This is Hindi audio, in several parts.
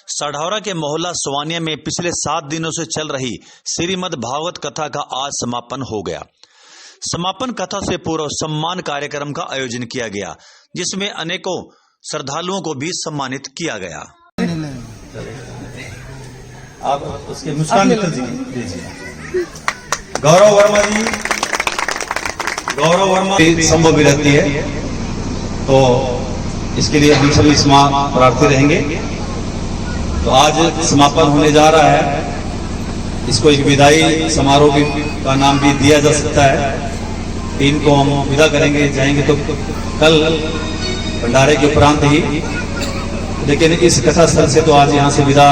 सढौरा के मोहल्ला स्वानिया में पिछले 7 दिनों से चल रही श्रीमद् भागवत कथा का आज समापन हो गया। समापन कथा से पूर्व सम्मान कार्यक्रम का आयोजन किया गया, जिसमें अनेकों श्रद्धालुओं को भी सम्मानित किया गया। आप उसके मुस्कान मित्र जी दीजिए। गौरव वर्मा जी, गौरव वर्मा संभव भी रहती है, तो इसके लिए हम सभी प्रार्थी रहेंगे। तो आज समापन होने जा रहा है, इसको एक विदाई समारोह का नाम भी दिया जा सकता है। टीम को हम विदा करेंगे, जाएंगे तो कल भंडारे के उपरांत ही, लेकिन इस कथा स्थल से तो आज यहाँ से विदा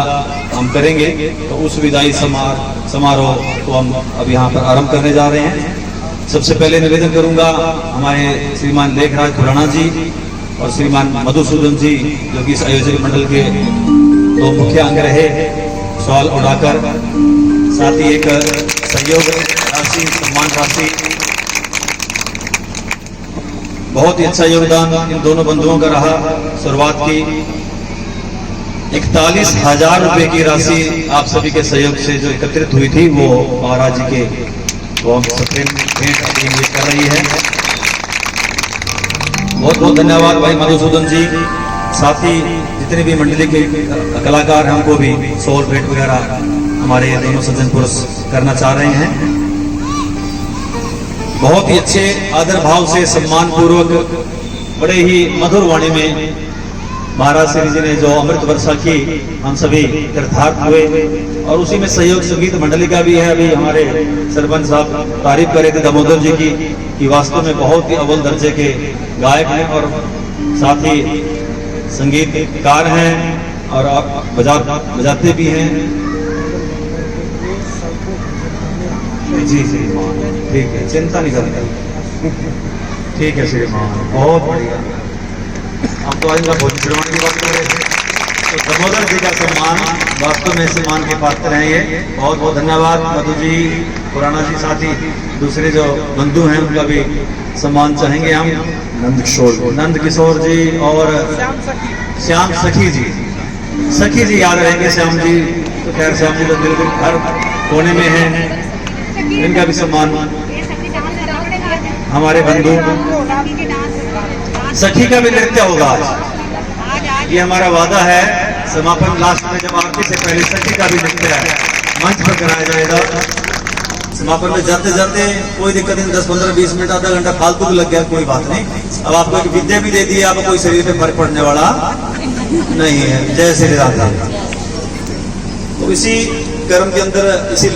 हम करेंगे। तो उस विदाई समारोह को हम अब यहाँ पर आरंभ करने जा रहे हैं। सबसे पहले निवेदन करूंगा हमारे श्रीमान लेखराज खुराना जी और श्रीमान मधुसूदन जी, जो कि इस आयोजक मंडल के 2 मुख्य अंग रहे, सवाल उड़ाकर साथ ही एक सहयोग राशि, सम्मान राशि, बहुत ही अच्छा योगदान इन दोनों बंधुओं का रहा। शुरुआत की 41,000 रुपए की राशि आप सभी के सहयोग से जो एकत्रित हुई थी, वो महाराज जी के वो सुप्रीम भेंट अभी ये कर रही है। बहुत बहुत धन्यवाद भाई मधुसूदन जी। साथ ही जितने भी मंडली के कलाकार हैं, हमको भी सोल भेंट वगैरह हमारे ये दोनों सज्जन पुरुष करना चाह रहे हैं। बहुत ही अच्छे आदर भाव से सम्मान पूर्वक बड़े ही मधुर वाणी में महाराज श्री जी ने जो अमृत वर्षा की, हम सभी कृतार्थ हुए। और उसी में सहयोग संगीत मंडली का भी है। अभी हमारे सरपंच साहब तारीफ कर रहे थे दामोदर जी की, कि वास्तव में बहुत ही अव्वल दर्जे के गायक हैं और साथ ही संगीतकार हैं और बजाते भी हैं। जी श्रीमान, ठीक है, चिंता नहीं करते, ठीक है श्रीमान, बहुत बढ़िया। हम तो आज भोजन श्रवण की बात कर रहे थे, तो दामोदर जी का सम्मान वास्तव में सम्मान के पात्र हैं ये। बहुत बहुत धन्यवाद मधु जी, खुराना जी, साथ ही दूसरे जो बंधु हैं उनका भी सम्मान चाहेंगे हम। नंद किशोर जी और श्याम सखी जी, सखी जी याद रहेंगे। श्याम जी तो खैर, श्याम जी तो बिल्कुल हर कोने में हैं, इनका भी सम्मान हमारे बंधु। सखी का भी नृत्य होगा आज, ये हमारा वादा है। समापन लास्ट में जब आरती से पहले सखी का भी नृत्य मंच पर कराया जाएगा। समापन में जाते जाते कोई दिक्कत नहीं, 10, 15, 20 मिनट, आधा घंटा फालतू लग गया, कोई बात नहीं। अब आपको एक विद्या भी दे दी, आपको कोई शरीर पे फर्क पड़ने वाला नहीं है। जय श्री राधा। तो इसी कर्म के अंदर, इसी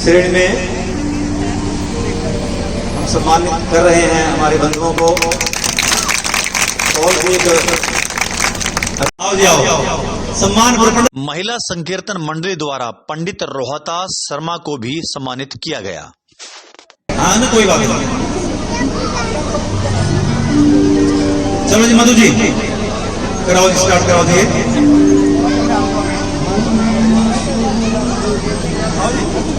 श्रेणी में हम सम्मानित कर रहे हैं हमारे बंधुओं को। और सम्मान महिला संकीर्तन मंडली द्वारा पंडित रोहतास शर्मा को भी सम्मानित किया गया। हाँ ना, कोई बात नहीं। चलो जी मधु जी, कराओ, स्टार्ट कराओ दिए।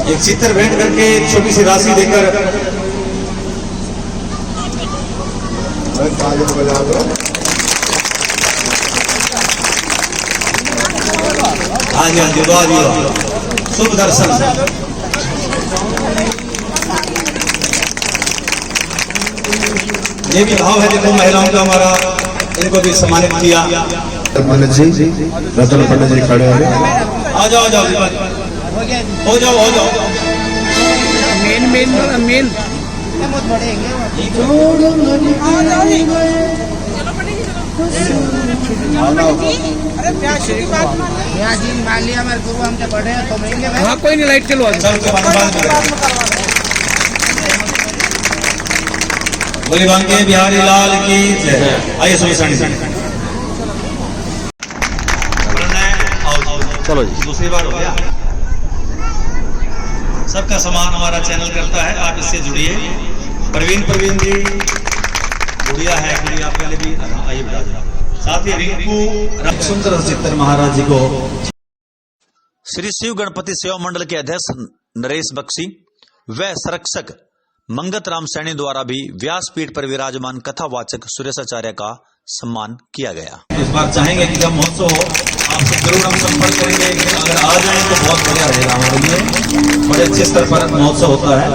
एक चित्र भेंट करके छोटी सी राशि देकर हाँ जी, हाँ जी, वाह जी, शुभ दर्शन। ये भी भाव है, देखो महिलाओं का हमारा, इनको भी सम्मानित किया। पंडित जी, रतन पंडित जी खड़े हैं। आ जाओ, आ जाओ, हो जाओ, हो जाओ। मेन हाँ, कोई नहीं, लाइट चलो। बोले बांके बिहारी लाल की जय। आइए सुनिए सानी जी। चलो जी, दूसरी बार हो गया। सबका सम्मान हमारा चैनल करता है, आप इससे जुड़िए। प्रवीण जी गुड़िया है, गुड़िया पहले भी आइए बता दें। साथ ही रिंकू सुंदर चित्तर महाराज जी को। श्री शिव गणपति सेवा मंडल के अध्यक्ष नरेश बख्शी व संरक्षक मंगत राम सैनी द्वारा भी व्यासपीठ पर विराजमान कथावाचक सुरेशाचार्य का सम्मान किया गया। इस बार चाहेंगे कि जब महोत्सव हो आपसे जरूर हम संपर्क करेंगे, अगर आ जाए तो बहुत बढ़िया रहेगा हमारे लिए। बड़े अच्छे स्तर पर महोत्सव होता है।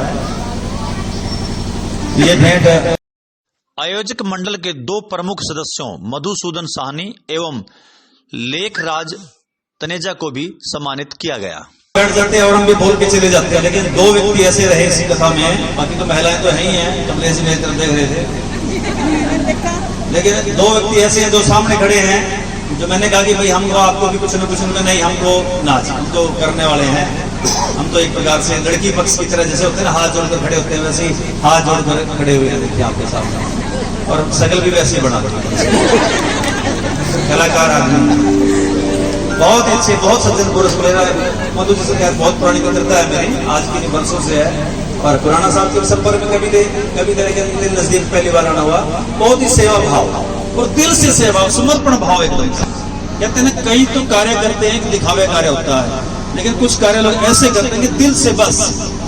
ये भेंट आयोजक मंडल के 2 प्रमुख सदस्यों मधुसूदन साहनी एवं लेखराज तनेजा को भी सम्मानित किया गया। बैठ जाते हैं और हम भी बोल के चले जाते हैं, लेकिन 2 व्यक्ति ऐसे रहे इसी कथा में, बाकी तो महिलाएं तो है ही हैं, कमलेश मेरी तरफ देख रहे थे, लेकिन 2 व्यक्ति ऐसे हैं जो सामने खड़े हैं, जो मैंने कहा कि भाई हमको आपको भी कुछ न कुछ नहीं, हमको नाच हम तो करने वाले हैं। हम तो एक प्रकार से लड़की पक्ष की तरह जैसे होते हैं ना, हाथ जोड़कर खड़े होते हैं, वैसे ही हाथ जोड़कर खड़े हुए हैं देखिए आपके सामने, और शकल भी वैसे ही बना कलाकार आदमी, बहुत अच्छे, बहुत सज्जन पुरुष। मधु जी से बहुत पुरानी मित्रता है मेरी, आज की नहीं वर्षों से है, और पुराना साहब के संपर्क में कभी तरह के नजदीक पहली बार आना हुआ। बहुत ही सेवा भाव और दिल से सेवा, समर्पण भाव एकदम। कहते हैं ना, कई तो कार्य करते हैं दिखावे कार्य होता है, लेकिन कुछ कार्य लोग ऐसे करते हैं कि दिल से बस।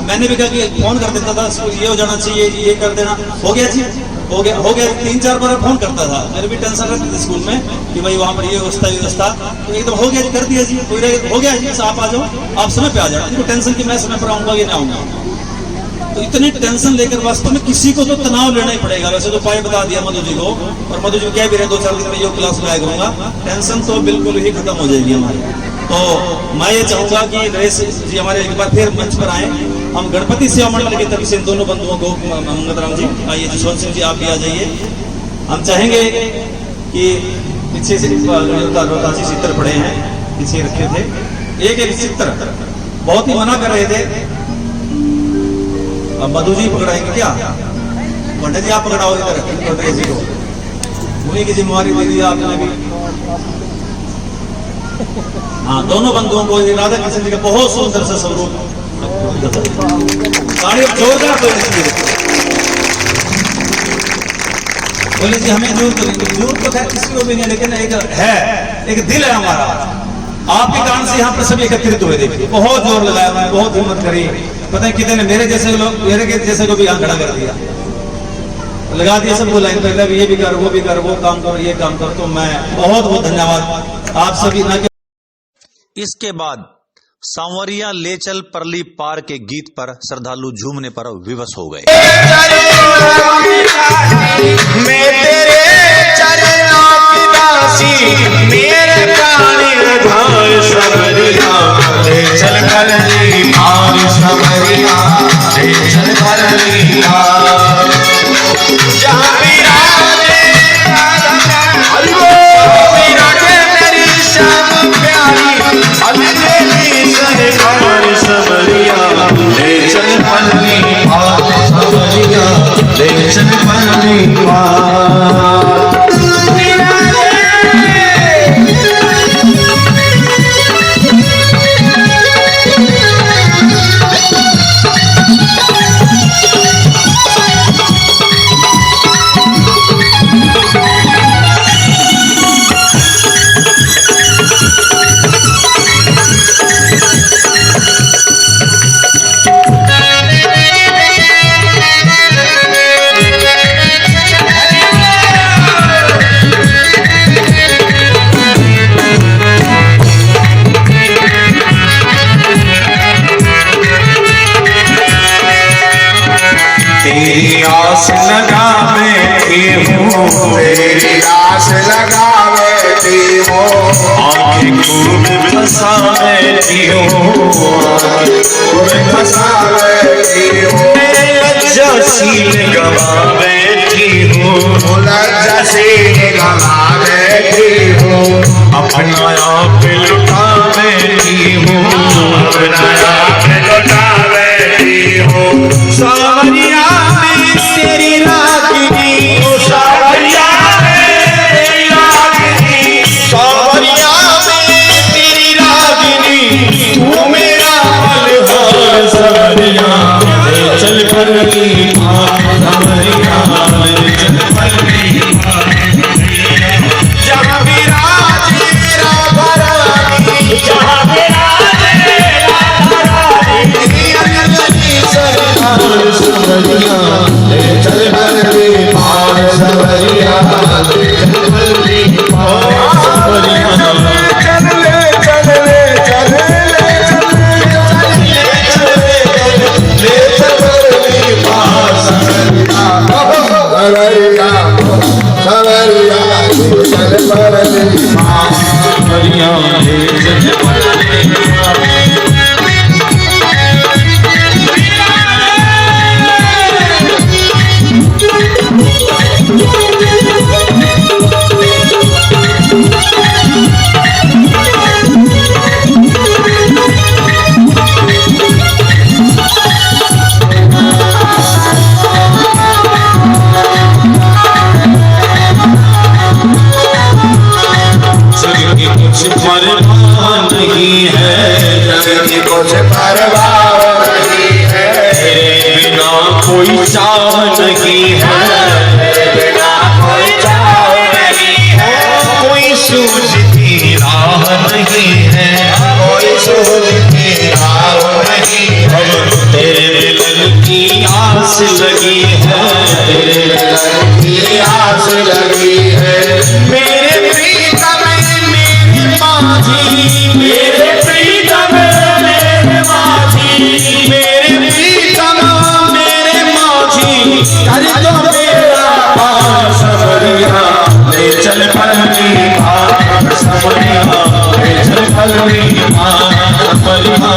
मैंने भी कहा कि फोन कर देता था, ये हो जाना चाहिए, ये कर देना, हो गया जी, हो गया 3-4 बार फोन करता था। मेरे भी टेंशन रहती थी स्कूल में कि भाई वहां पर ये व्यवस्था, तो एकदम हो गया जी, कर दिया जी, हो गया जी, आप आ जाओ, आप समय पे आ जाओ। इनको टेंशन कि मैं समय पर आऊंगा या नहीं आऊंगा, तो इतनी टेंशन लेकर वास्तव में किसी को तो तनाव लेना ही पड़ेगा। वैसे तो उपाय बता दिया मधु जी को, और मधु जी कह भी रहे 2-4 दिन में योग क्लास लगाया करूंगा, टेंशन तो बिल्कुल ही खत्म हो जाएगी हमारी। तो मैं ये चाहूंगा कि नरेश जी हमारे एक बार फिर मंच पर आए। हम गणपति सेवा मंडल की तरफ से इन दोनों बंधुओं को, मंगत राम जी आइए, जसवंत सिंह जी आप भी आ जाइए। हम चाहेंगे कि पीछे से रोतासी चित्र पड़े हैं, पीछे रखे थे, एक चित्र बहुत ही मना कर रहे थे। अब मधु जी पकड़ाएंगे क्या? पंडित जी आप पकड़ाओ इधर जी को, उन्हीं की जिम्मेवारी दे दी आपने भी। हाँ, दोनों बंधुओं को राधा कृष्ण जी का बहुत सुंदर सा स्वरूप, जोरदार बोले जी हमें जरूरत तो खैर किसी को भी नहीं, लेकिन एक है, एक दिल है हमारा। आपके कारण से यहाँ पर सभी एकत्रित हुए, देखिए बहुत जोर लगाया, मैं बहुत हिम्मत करी, पता है कितने मेरे जैसे लोग, मेरे जैसे को भी यहाँ खड़ा कर दिया, लगा दिया सबको लाइन पर, ये भी कर, वो भी कर, वो काम कर, ये काम कर। तो मैं बहुत बहुत धन्यवाद आप सभी। इसके बाद सांवरिया ले चल परली पार के गीत पर श्रद्धालु झूमने पर विवश हो गए। मैं तेरे चरणों की दासी, मेरे प्राणी धार सबरिया, ले चल परली पार सबरिया, ले चल परली पार। जहाँ विराजे मेरी श्याम प्यारी, अली सरकार सबरिया, ले चल परली पार सबरिया, ले चल परली पार। तेरी आस लगा बैठी हूँ, तेरी आस लगा बैठी हूँ, आँखें खूब फंसा बैठी हूँ, खूब फंसा बैठी हूँ। मेरे लज्जा सील गवा बैठी हूँ, लज्जा सील गवा बैठी हूँ, अपना आप लुटा बैठी हूँ, अपना आप लुटा बैठी हूँ। सांवरिया तेरी रागिनी, सांवरिया तेरी रागिनी, सांवरिया तेरी रागिनी, तू मेरा मल्हार सांवरिया, चल परली पार सांवरिया, चल परली पार। जहाँ विराजे राधा रानी, जहाँ विराजे राधा समरिया ले चल पलनी परवाह नहीं है, कुछ परवाह नहीं है, तेरे बिना कोई चाह नहीं है, बिना कोई चाह नहीं है, कोई सूझती राह नहीं है, कोई सूझती राह नहीं है, तेरे मिलन की आस लगी है, तेरे मिलन की आस लगी है, मेरे प्रीतम मेरे प्रीतम मेरे माझी, मेरे प्रीतम मेरे माझी, कर दो मेरा पास समरिया ले चल पलनी भाग समरिया ले चल पलनी भाग समरिया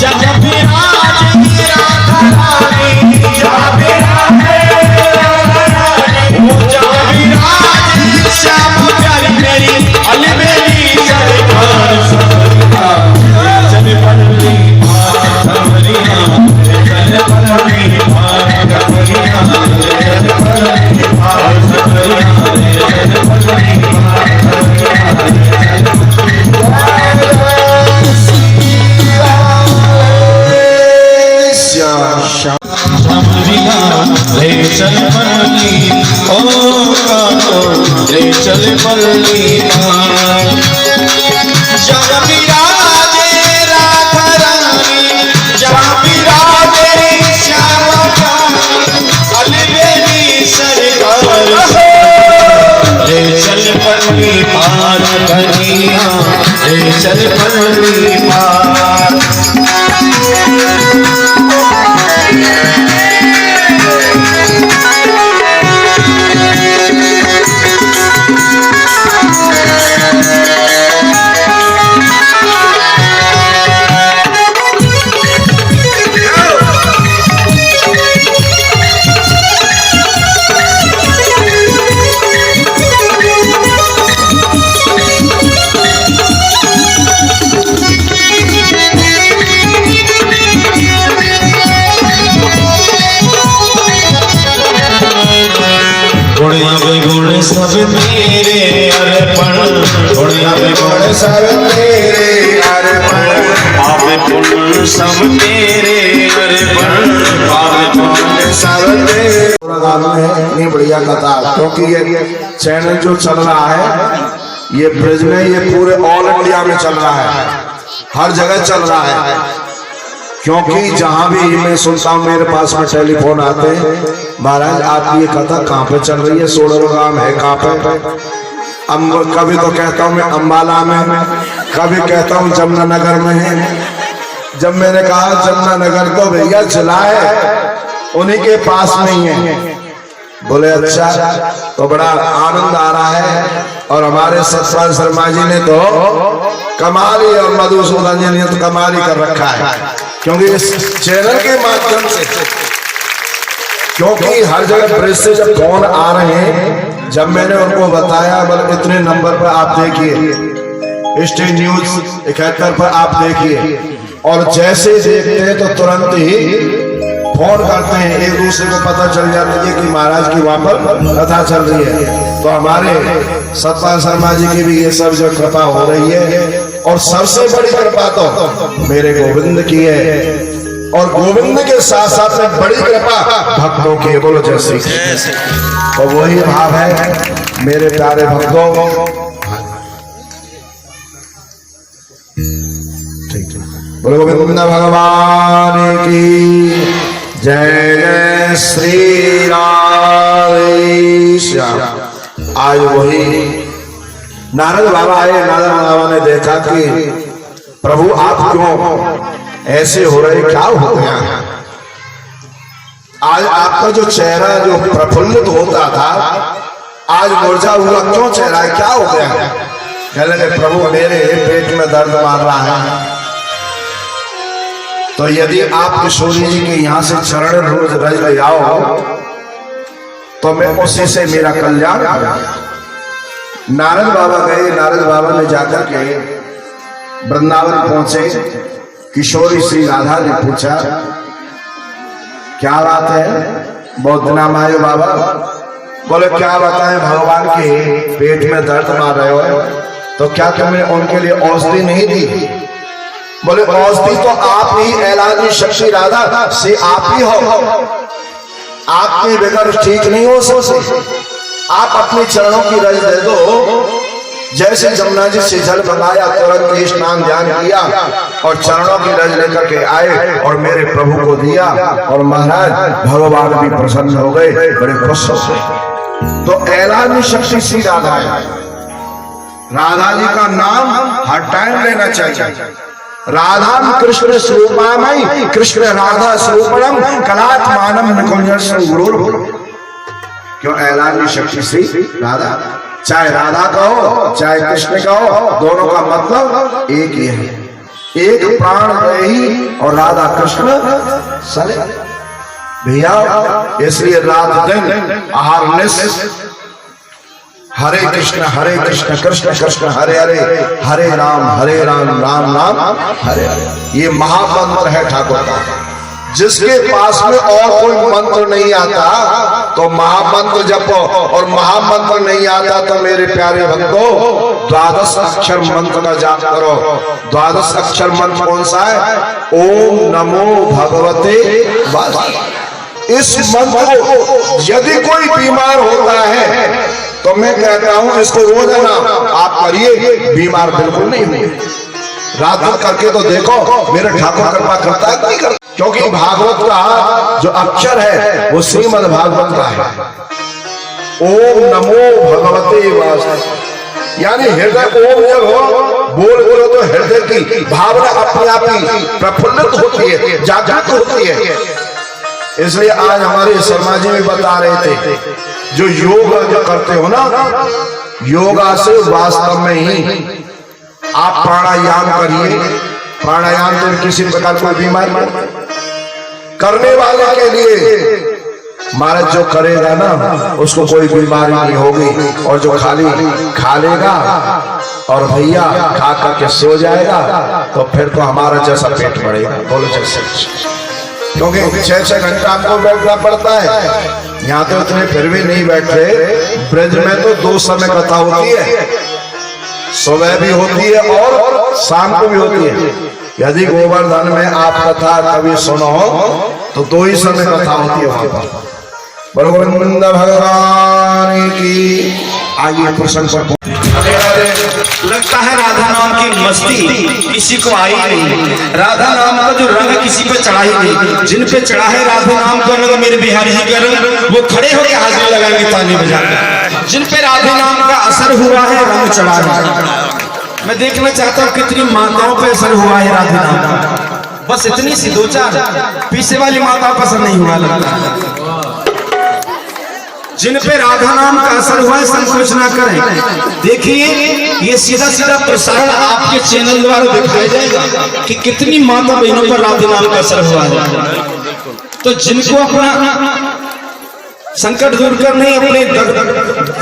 जब विराज मेरा घरानी, जब विराज श्याम प्यारी मेरी अलबेली सरकार समरिया चल पलनी भाग समरिया चल पलनी भाग समरिया चल पलनी भाग समरिया चल पलनी ले चल पलनी ओ कानो ले चल पलनी जहाँ विराजे राधा रानी, जहाँ विराजे श्याम प्यारी अलबेली सरकार ले चल पलनी पार कन्हैया ले चल पलनी पार गुण सब तेरे अर्पण, गुण सब तेरे अर्पण, पाप पुण्य सब तेरे अर्पण, पाप पुण्य सब तेरे। इतनी बढ़िया कथा, क्योंकि ये चैनल जो चल रहा है ये ब्रिज में, ये पूरे ऑल इंडिया में चल रहा है, हर जगह चल रहा है। क्योंकि जहां भी मैं सुनता हूँ मेरे पास में टेलीफोन आते हैं, महाराज आपकी ये कथा कहाँ पे चल रही है, सोड़गाम है कहाँ पे, कभी तो कहता हूँ मैं अम्बाला में, कभी कहता हूँ जमुनानगर में है। जब मैंने कहा जमुनानगर तो भैया जिला है, उन्हीं के पास में ही है। बोले अच्छा, तो बड़ा आनंद आ रहा है। और हमारे सतपाल शर्मा जी ने तो कमाल ही, और मधुसूदन जी ने तो कमाल ही कर रखा है, क्योंकि इस चैनल के माध्यम से, क्योंकि हर जगह प्रेस से जब फोन आ रहे हैं, जब मैंने उनको बताया बल्कि इतने नंबर पर आप देखिए, स्टेट न्यूज 71 पर आप देखिए, और जैसे देखते हैं तो तुरंत ही फोन करते हैं, एक दूसरे को पता चल जाता है कि महाराज की वहां पर कथा चल रही है। तो हमारे सतपाल शर्मा जी की भी ये सब जो कृपा हो रही है, और सबसे बड़ी कृपा तो मेरे गोविंद की है, और गोविंद के साथ साथ में बड़ी कृपा भक्तों की। बोलो जय श्री कृष्ण। और वही भाव है मेरे प्यारे भक्तों, बोलो गोविंद भगवान की जय। जय श्री राधे श्याम। आज वही नारद बाबा आए, नारद बाबा ने देखा कि प्रभु आप क्यों ऐसे हो रहे, क्या हो गया? आज आपका जो चेहरा जो प्रफुल्लित होता था, आज मुरझा हुआ क्यों चेहरा है, क्या हो गया? कहने लगे प्रभु मेरे पेट में दर्द मार रहा है। तो यदि आप किशोरी जी के यहाँ से चरण रोज रज ले आओ तो मैं उसी से मेरा कल्याण। नारद बाबा गए, नारद बाबा ने जाकर के वृंदावन पहुंचे। किशोरी श्री राधा ने पूछा क्या बात है, बहुत दिनों आए बाबा। बोले क्या बताएं, भगवान के पेट में दर्द मार रहे हो, तो क्या तुमने उनके लिए औषधि नहीं दी? बोले औषधि तो आप ही ऐलानी शक्ति राधा से आप ही हो, आपके बगैर ठीक नहीं हो सकते। आप अपने चरणों की रज दे दो। जैसे जमुना जी से जल मंगाया, तुरंत स्नान ध्यान किया और चरणों की रज लेकर के आए और मेरे प्रभु को दिया और महाराज भगवान भी प्रसन्न हो गए, बड़े खुश हो गए। तो ऐलानी शक्ति श्री राधा है। राधा जी का नाम हर टाइम लेना चाहिए। राधा कृष्ण स्वरूपामयी कृष्ण राधा स्वरूपम कलात्मानम निकुंज। क्यों ऐलानी शक्ति श्री राधा? चाहे राधा का हो चाहे कृष्ण का हो, दोनों का मतलब एक ही है। एक प्राण ही और राधा कृष्ण सले भैया। इसलिए रात दिन आहारनिश हरे कृष्ण कृष्ण कृष्ण हरे हरे, हरे राम राम राम हरे हरे। ये महामंत्र है ठाकुर का। जिसके पास में और कोई मंत्र नहीं आता तो महामंत्र जपो, और महामंत्र नहीं आता तो मेरे प्यारे भक्तों द्वादश अक्षर मंत्र का जाप करो। द्वादश अक्षर मंत्र कौन सा है? ओम नमो भगवते वासुदेवाय। इस मंत्र को यदि कोई बीमार होता है तो मैं कहता हूं इसको रोजाना आप करिए, बीमार बिल्कुल नहीं होंगे। रात भर करके तो देखो मेरे ठाकुर कृपा करता है नहीं करता। क्योंकि भागवत का जो अक्षर है वो श्रीमद् भागवत का है। ओम नमो भगवते वासुदेवाय, यानी हृदय ओम जब हो बोल तो हृदय की भावना अपने आप ही प्रफुल्लित होती है, जागृत होती है। इसलिए आज हमारे शर्मा जी में बता रहे थे जो योग जो करते हो ना, योगा से वास्तव में ही आप प्राणायाम करिए। प्राणायाम से किसी प्रकार कोई बीमारी करने वाले के लिए महाराज जो करेगा ना उसको कोई बीमारी नहीं होगी, और जो खाली खा लेगा और भैया खा करके सो जाएगा तो फिर तो हमारा जैसा पेट बढ़ेगा। बोलो जैसे, क्योंकि 6-6 घंटा हमको बैठना पड़ता है। यहाँ तो इतने फिर भी नहीं बैठते। ब्रज में तो 2 समय कथा होती है, सुबह भी होती है और शाम को भी होती है। यदि गोवर्धन में आप कथा कभी सुनो तो 2 ही समय कथा होती है वहां पर। गोविंद भगवान की। आइए प्रसंग पर। लगता है राधा नाम की मस्ती किसी को आई नहीं, राधा नाम का जो रंग किसी पे चढ़ा ही नहीं। जिन पे चढ़ा है राधा नाम का रंग, मेरे बिहारी जी का रंग, वो खड़े होकर हाजिर लगाएंगे ताली बजाकर। जिन पे राधा नाम का असर हुआ है, रंग चढ़ा है। मैं देखना चाहता हूँ कितनी माताओं पे असर हुआ है राधा नाम का। बस इतनी सी 2-4 पीछे वाली माताओं पर असर नहीं हुआ लगता। जिन पे राधा नाम का असर हुआ है संकोच ना करें। देखिए ये सीधा सीधा प्रसारण आपके चैनल द्वारा दिखाया जाएगा कि कितनी माता बहनों पर राधा नाम का असर हुआ है। तो जिनको अपना संकट दूर करनी, अपने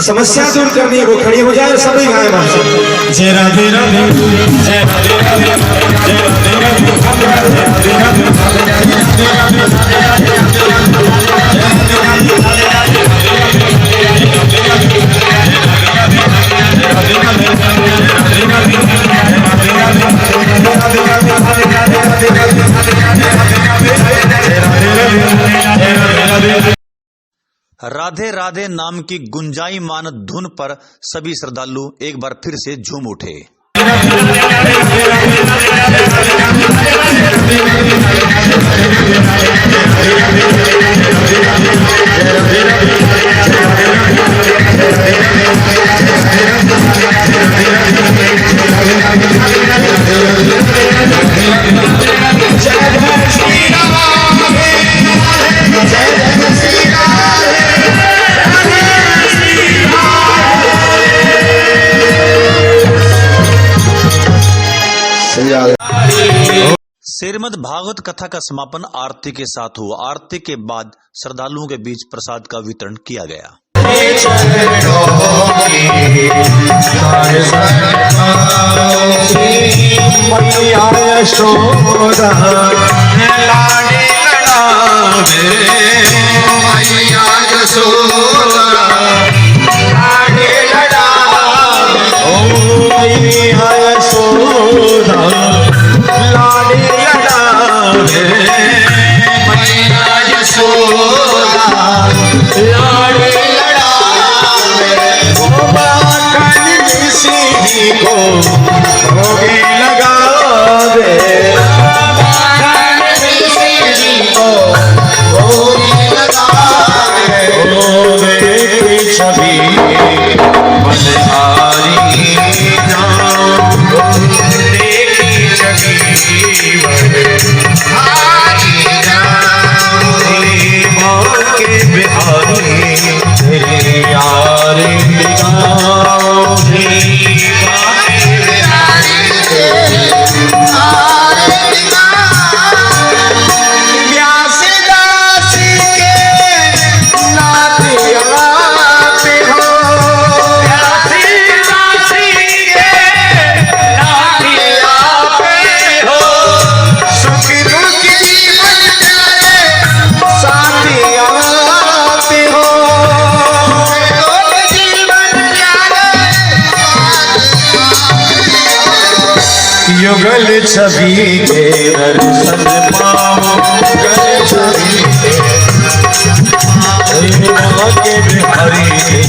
समस्या दूर करनी है, वो खड़ी हो जाए। सभी गाए जय राधे राधे, जय राधे राधे, जय राधे राधे राधे नाम की गुंजायमान धुन पर सभी श्रद्धालु एक बार फिर से झूम उठे। जय श्री राम। श्रीमद् भागवत कथा का समापन आरती के साथ हुआ। आरती के बाद श्रद्धालुओं के बीच प्रसाद का वितरण किया गया। युगल छवि के दर्शन पाओ, युगल छवि के बिहारी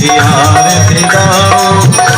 यार दिलाओ।